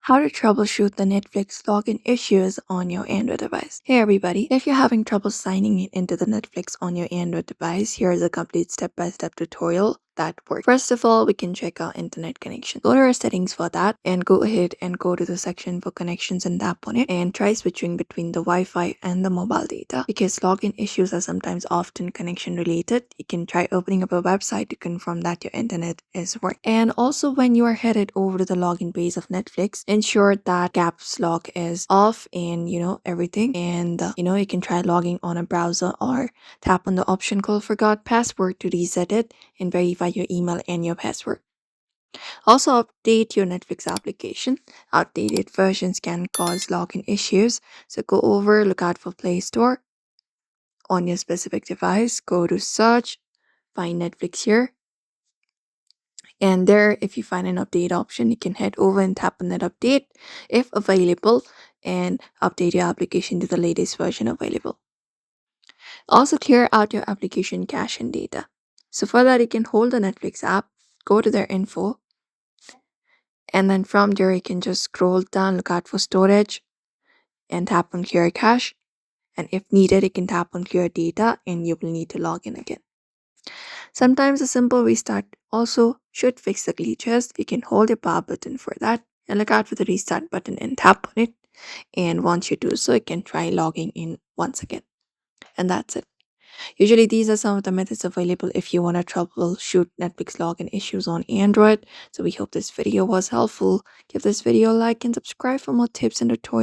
How to troubleshoot the Netflix login issues on your Android device. Hey everybody, if you're having trouble signing in into the Netflix on your Android device, here's a complete step-by-step tutorial that works. First of all, we can check our internet connection. Go to our settings for that and go ahead and go to the section for connections and tap on it and try switching between the Wi-Fi and the mobile data because login issues are sometimes often connection related. You can try opening up a website to confirm that your internet is working. And also when you are headed over to the login page of Netflix, ensure that caps lock is off and everything, and you can try logging on a browser or tap on the option called forgot password to reset it and verify your email and your password. Also update your Netflix application. Outdated versions can cause login issues, so go over, look out for Play Store on your specific device, go to search, find Netflix here, and there, if you find an update option, you can head over and tap on that update if available and update your application to the latest version available. Also, clear out your application cache and data. So, for that, you can hold the Netflix app, go to their info, and then from there, you can just scroll down, look out for storage, and tap on clear cache. And if needed, you can tap on clear data, and you will need to log in again. Sometimes a simple restart also should fix the glitches. You can hold your power button for that and look out for the restart button and tap on it. And once you do so, you can try logging in once again. And that's it. Usually, these are some of the methods available if you want to troubleshoot Netflix login issues on Android. So we hope this video was helpful. Give this video a like and subscribe for more tips and tutorials.